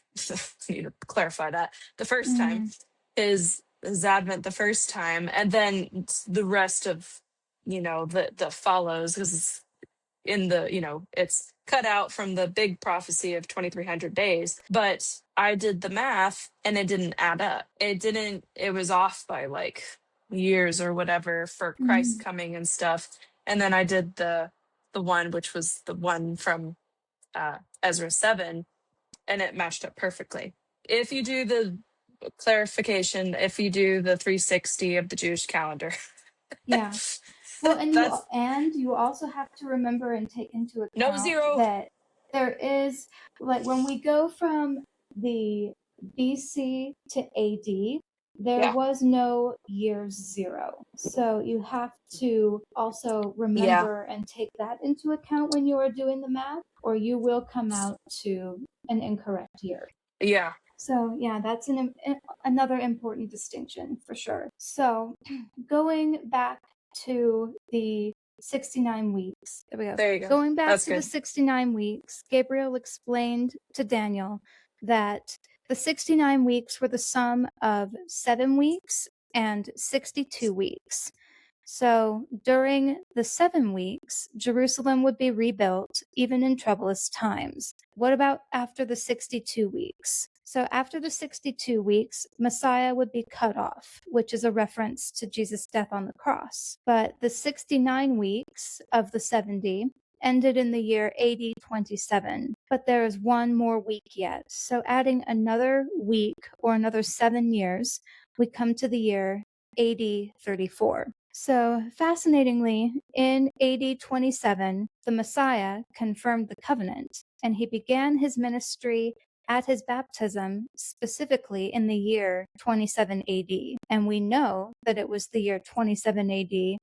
Need to clarify that. The first time mm, his advent the first time, and then the rest of the follows, because in the it's cut out from the big prophecy of 2300 days. But I did the math and it didn't add up. It was off by like years or whatever for Christ mm. coming and stuff. And then I did the one which was the one from Ezra 7, and it matched up perfectly. If you do the clarification, if you do the 360 of the Jewish calendar, Yeah. Well, that's and you also have to remember and take into no account zero. that there is, like, when we go from the BC to AD, there Yeah. was no year 0. So you have to also Yeah. remember and take that into account when you are doing the math, or you will come out to an incorrect year. Yeah. So yeah, that's another important distinction for sure. So going back to the 69 weeks, there we go. There you go. Going back That's to the good. 69 weeks, Gabriel explained to Daniel that the 69 weeks were the sum of 7 weeks and 62 weeks. So during the 7 weeks, Jerusalem would be rebuilt even in troublous times. What about after the 62 weeks? So after the 62 weeks, Messiah would be cut off, which is a reference to Jesus' death on the cross. But the 69 weeks of the 70 ended in the year AD 27. But there is one more week yet. So adding another week or another 7 years, we come to the year AD 34. So, fascinatingly, in AD 27, the Messiah confirmed the covenant, and he began his ministry at his baptism, specifically in the year 27 AD. And we know that it was the year 27 AD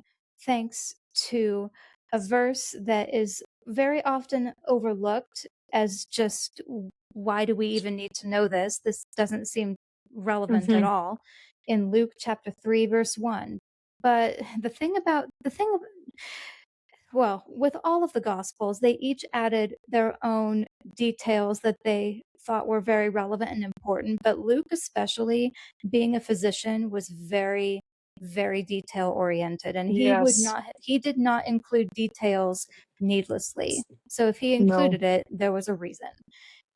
thanks to a verse that is very often overlooked as just, why do we even need to know this? This doesn't seem relevant at Hmm. all in Luke chapter 3, verse 1. But well, with all of the Gospels, they each added their own details that they thought were very relevant and important. But Luke, especially being a physician, was very, very detail oriented. And Yes. he did not include details needlessly. So if he No. included it, there was a reason.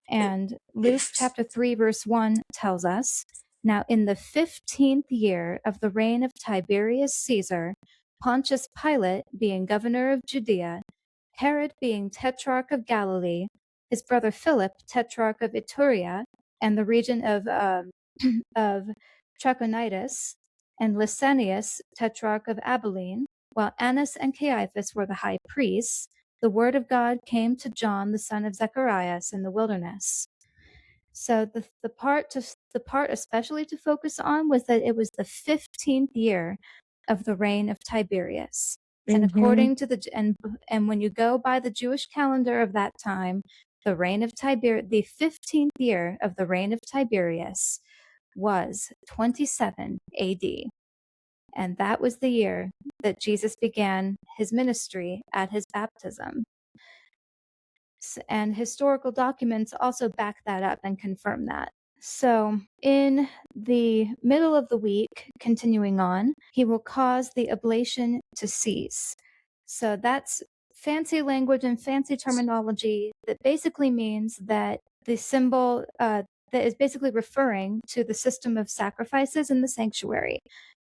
And Luke chapter 3, verse 1 tells us, now in the 15th year of the reign of Tiberius Caesar, Pontius Pilate being governor of Judea, Herod being tetrarch of Galilee, his brother Philip tetrarch of Iturea, and the region of Trachonitis, and Lysanias tetrarch of Abilene, while Annas and Caiaphas were the high priests, the word of God came to John, the son of Zacharias, in the wilderness. So the part especially to focus on was that it was the 15th year of the reign of Tiberius. And Hmm. according to and when you go by the Jewish calendar of that time, the 15th year of the reign of Tiberius was 27 AD. And that was the year that Jesus began his ministry at his baptism. And historical documents also back that up and confirm that. So, in the middle of the week, continuing on, he will cause the oblation to cease. So, that's fancy language and fancy terminology that basically means that the symbol that is basically referring to the system of sacrifices in the sanctuary.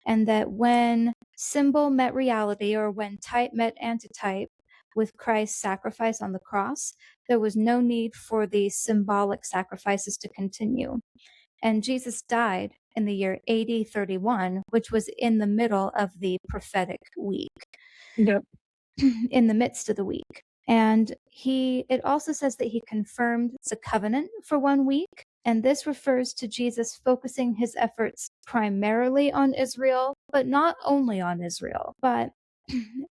And that when symbol met reality, or when type met antitype with Christ's sacrifice on the cross, there was no need for the symbolic sacrifices to continue. And Jesus died in the year AD 31, which was in the middle of the prophetic week, Yep. in the midst of the week. And it also says that he confirmed the covenant for 1 week. And this refers to Jesus focusing his efforts primarily on Israel, but not only on Israel, but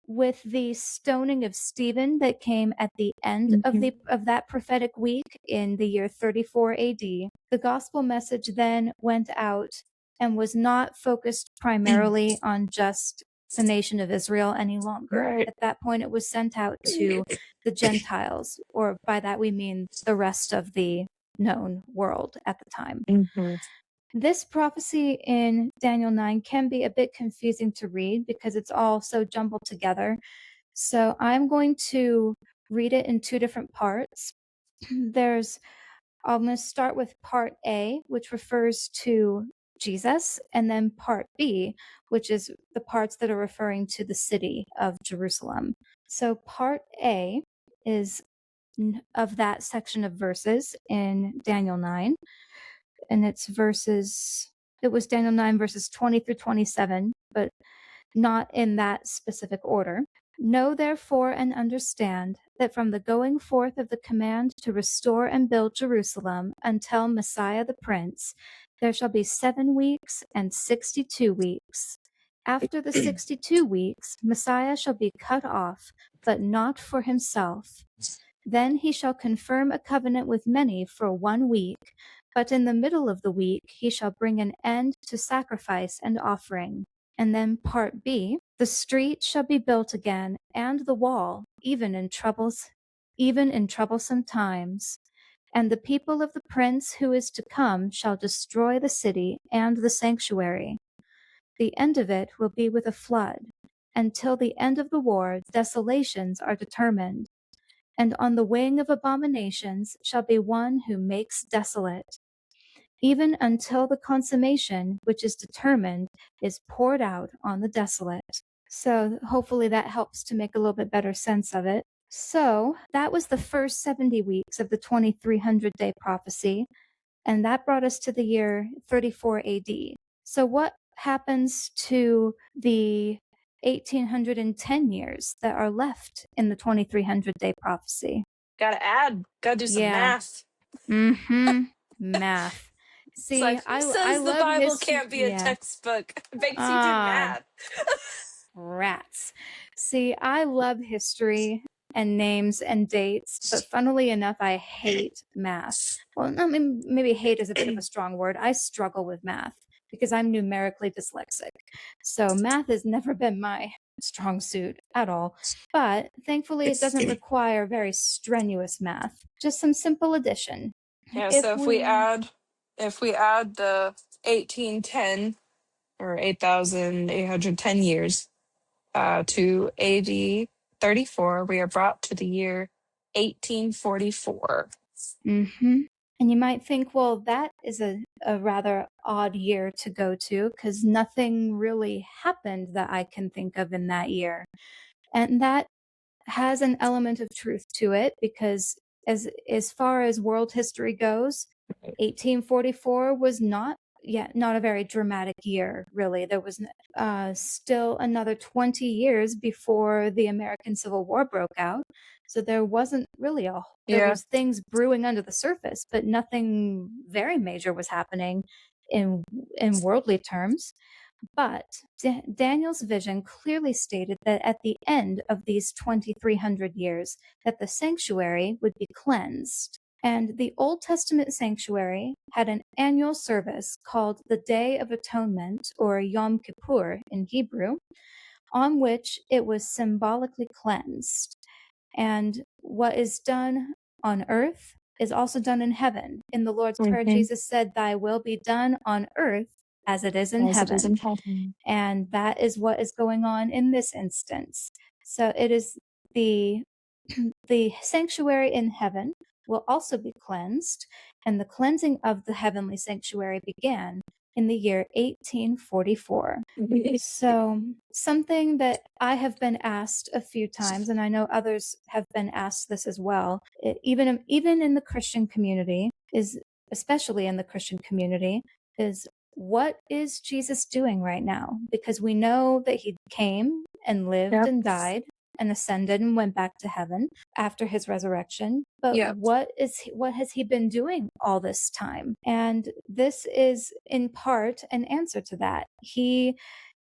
with the stoning of Stephen that came at the end Hmm. of that prophetic week in the year 34 AD, the gospel message then went out and was not focused primarily on just the nation of Israel any longer. Right. At that point, it was sent out to the Gentiles, or by that we mean the rest of the known world at the time. Hmm. This prophecy in Daniel 9 can be a bit confusing to read because it's all so jumbled together. So I'm going to read it in two different parts. I'm going to start with part A, which refers to Jesus, and then part B, which is the parts that are referring to the city of Jerusalem. So part A is of that section of verses in Daniel 9, and it was Daniel 9 verses 20 through 27, but not in that specific order. Know therefore and understand that from the going forth of the command to restore and build Jerusalem until Messiah the Prince, there shall be 7 weeks and 62 weeks. After the 62 weeks, Messiah shall be cut off, but not for himself. Then he shall confirm a covenant with many for 1 week, but in the middle of the week he shall bring an end to sacrifice and offering. And then part B, the street shall be built again, and the wall, even in troublesome times. And the people of the prince who is to come shall destroy the city and the sanctuary. The end of it will be with a flood. Until the end of the war, desolations are determined. And on the wing of abominations shall be one who makes desolate, even until the consummation which is determined is poured out on the desolate. So hopefully that helps to make a little bit better sense of it. So that was the first 70 weeks of the 2300-day prophecy, and that brought us to the year 34 AD. So what happens to the 1810 years that are left in the 2300-day prophecy? Gotta do some Yeah. math. Math. It's See, like, who I says the love Bible history. can't be a Yeah. textbook? Makes you do Ah, math. rats. See, I love history, and names and dates, but funnily enough, I hate math. Well, I mean, maybe hate is a bit of a strong word. I struggle with math because I'm numerically dyslexic. So math has never been my strong suit at all. But thankfully, it doesn't require very strenuous math, just some simple addition. Yeah, so If we, if we add the 1810 or 8,810 years to AD 34, we are brought to the year 1844. mm-hmm. And you might think, well, that is a rather odd year to go to because nothing really happened that I can think of in that year. And that has an element of truth to it because as far as world history goes, 1844 was not a very dramatic year, really. There was still another 20 years before the American Civil War broke out. So there wasn't really there Yeah. was things brewing under the surface, but nothing very major was happening in in worldly terms. But Daniel's vision clearly stated that at the end of these 2300 years that the sanctuary would be cleansed. And the Old Testament sanctuary had an annual service called the Day of Atonement, or Yom Kippur in Hebrew, on which it was symbolically cleansed. And what is done on earth is also done in heaven. In the Lord's Prayer, Hmm. Jesus said, "Thy will be done on earth as it is in As it is in heaven." heaven. And that is what is going on in this instance. So it is the the sanctuary in heaven will also be cleansed, and the cleansing of the heavenly sanctuary began in the year 1844. So, something that I have been asked a few times, and I know others have been asked this as well, even in the Christian community, is especially in the Christian community, is what is Jesus doing right now? Because we know that he came and lived Yep. and died and ascended and went back to heaven after his resurrection. But Yep. what has he been doing all this time? And this is in part an answer to that. He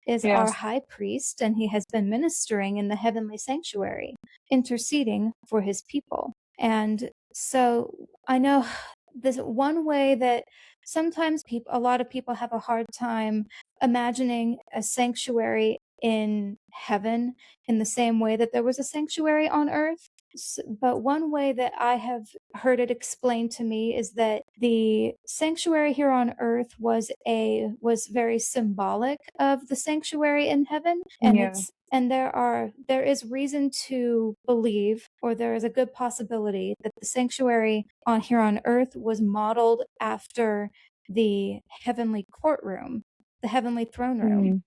is Yeah. our high priest, and he has been ministering in the heavenly sanctuary, interceding for his people. And so I know this one way that sometimes a lot of people have a hard time imagining a sanctuary in heaven in the same way that there was a sanctuary on earth. But one way that I have heard it explained to me is that the sanctuary here on earth was very symbolic of the sanctuary in heaven, and Yeah. there is reason to believe, or there is a good possibility that the sanctuary on here on earth was modeled after the heavenly courtroom, the heavenly throne room, Mm.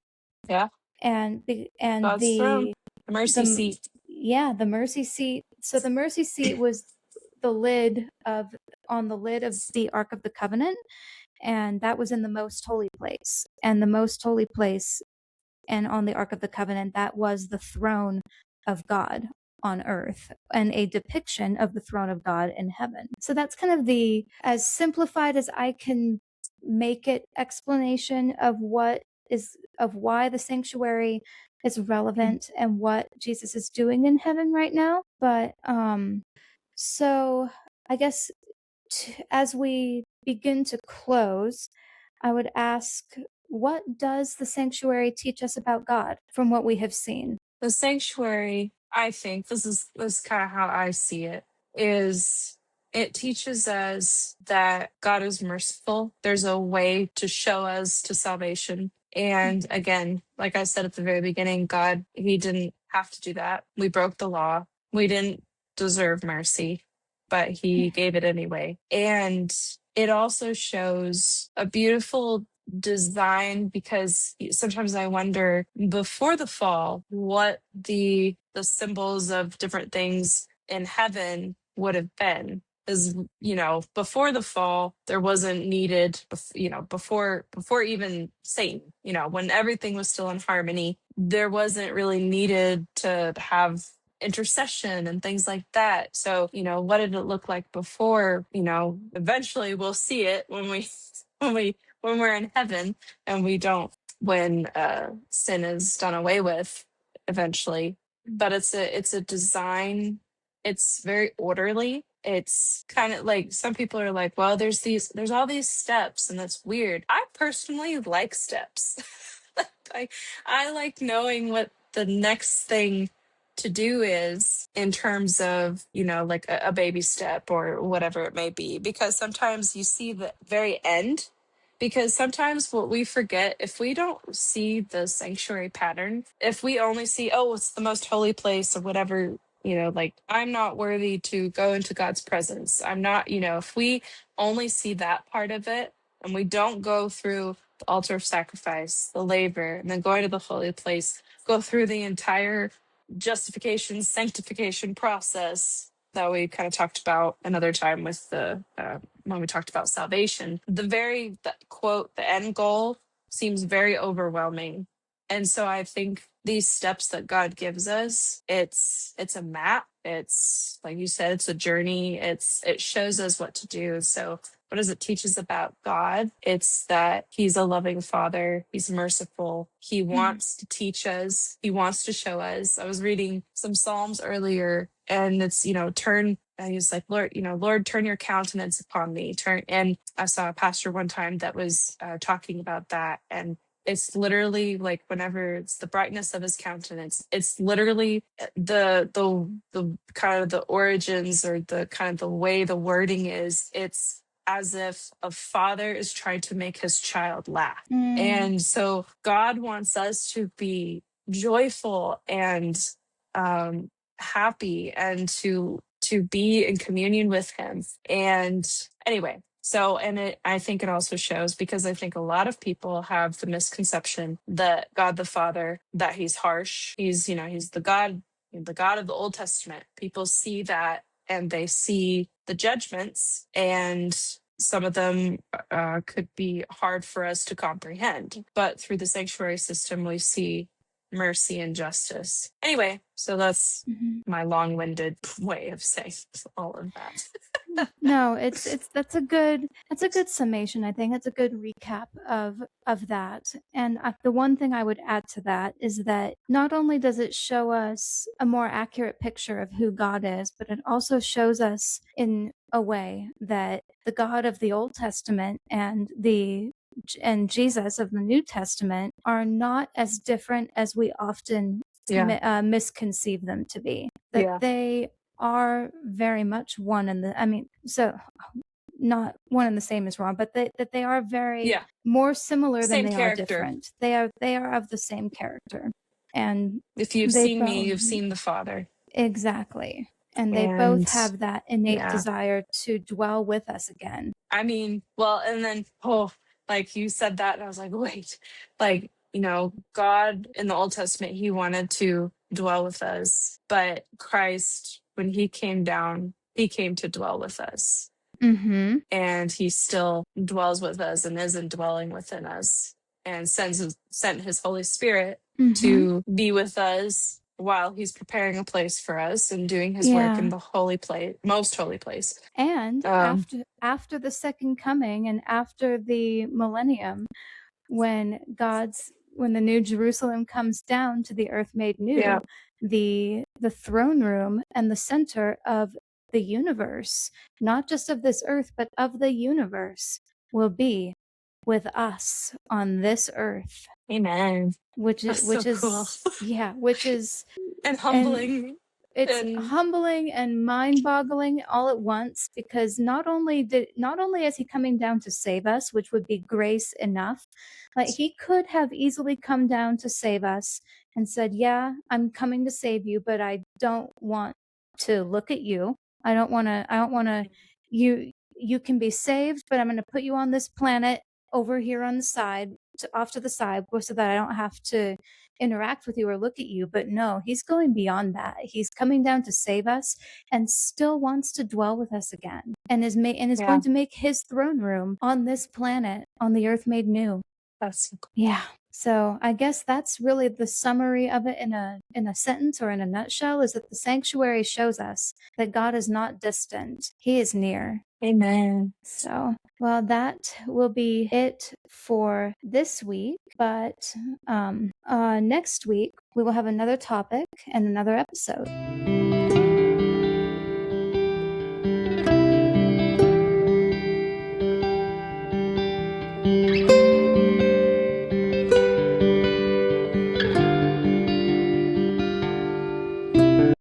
Yeah. and God's throne, the mercy the seat. yeah, the mercy seat. So the mercy seat was the lid of on the lid of the Ark of the Covenant, and that was in the most holy place. And the most holy place and on the Ark of the Covenant, that was the throne of God on earth and a depiction of the throne of God in heaven. So that's kind of the as simplified as I can make it explanation of why the sanctuary is relevant and what Jesus is doing in heaven right now. But so I guess as we begin to close, I would ask, what does the sanctuary teach us about God from what we have seen? The sanctuary, I think this is kind of how I see it, is it teaches us that God is merciful. There's a way to show us to salvation. And again, like I said at the very beginning, God, he didn't have to do that. We broke the law. We didn't deserve mercy, but he gave it anyway. And it also shows a beautiful design, because sometimes I wonder before the fall what the symbols of different things in heaven would have been. Is, before the fall there wasn't needed, before even Satan, when everything was still in harmony, there wasn't really needed to have intercession and things like that. So, what did it look like before? Eventually we'll see it when we when we when we're in heaven, and we don't when sin is done away with eventually. But it's a design It's very orderly. It's kind of like some people are like, well, there's all these steps, and that's weird. I personally like steps. I I like knowing what the next thing to do is in terms of, like a baby step or whatever it may be, because sometimes you see the very end. Because sometimes what we forget, if we don't see the sanctuary pattern, if we only see, oh, it's the most holy place or whatever, like I'm not worthy to go into God's presence. I'm not, if we only see that part of it and we don't go through the altar of sacrifice, the labor, and then going to the holy place, go through the entire justification, sanctification process that we kind of talked about another time with the when we talked about salvation. The quote, the end goal seems very overwhelming. And so I think these steps that God gives us, it's a map. It's like you said, it's a journey. It shows us what to do. So what does it teach us about God? It's that he's a loving father. He's merciful. He Mm. wants to teach us. He wants to show us. I was reading some Psalms earlier, and it's, turn, and he's like, Lord, Lord, turn your countenance upon me. And I saw a pastor one time that was talking about that. And it's literally like whenever it's the brightness of his countenance, it's literally the kind of the origins, or the kind of the way the wording is. It's as if a father is trying to make his child laugh. Mm. And so God wants us to be joyful and um, happy, and to be in communion with him. And anyway, so, and I think it also shows, because I think a lot of people have the misconception that God the Father, that he's harsh. He's the God of the Old Testament. People see that, and they see the judgments, and some of them could be hard for us to comprehend. But through the sanctuary system, we see mercy and justice. Anyway, so that's Mhm. my long-winded way of saying all of that. No, it's that's a good summation. I think that's a good recap of that. And the one thing I would add to that is that not only does it show us a more accurate picture of who God is, but it also shows us in a way that the God of the Old Testament and Jesus of the New Testament are not as different as we often Yeah. misconceive them to be. That Yeah. they are very much one and the I mean, so not one and the same is wrong, but that they are very Yeah. more similar than Same they are character. different. They are of the same character. And If you've they seen me, both you've seen the Father. exactly. And they both And have that innate yeah, desire to dwell with us again. I mean, well, and then, oh, like you said that, and I was like, wait, like, God in the Old Testament, he wanted to dwell with us, but Christ, when he came down, he came to dwell with us. Mhm. And he still dwells with us and is indwelling within us, and sent his Holy Spirit Mhm. to be with us while he's preparing a place for us and doing his work in Yeah. the holy place, most holy place. And Um, after the second coming and after the millennium, when the new Jerusalem comes down to the earth made yeah, new, the throne room and the center of the universe, not just of this earth, but of the universe, will be with us on this earth, amen. which is That's so which cool. is yeah, which is And and humbling. it's And humbling and mind-boggling all at once, because not only is he coming down to save us, which would be grace enough, like he could have easily come down to save us and said, "Yeah, I'm coming to save you, but I don't want to look at you. I don't want to you can be saved, but I'm going to put you on this planet over here on the side, off to the side, so that I don't have to interact with you or look at you." But no, he's going beyond that. He's coming down to save us and still wants to dwell with us again, and is yeah, going to make his throne room on this planet, on the earth made new. that's so cool. Yeah. So I guess that's really the summary of it in a sentence or in a nutshell, is that the sanctuary shows us that God is not distant. He is near. Amen. So, well, that will be it for this week. But next week, we will have another topic and another episode.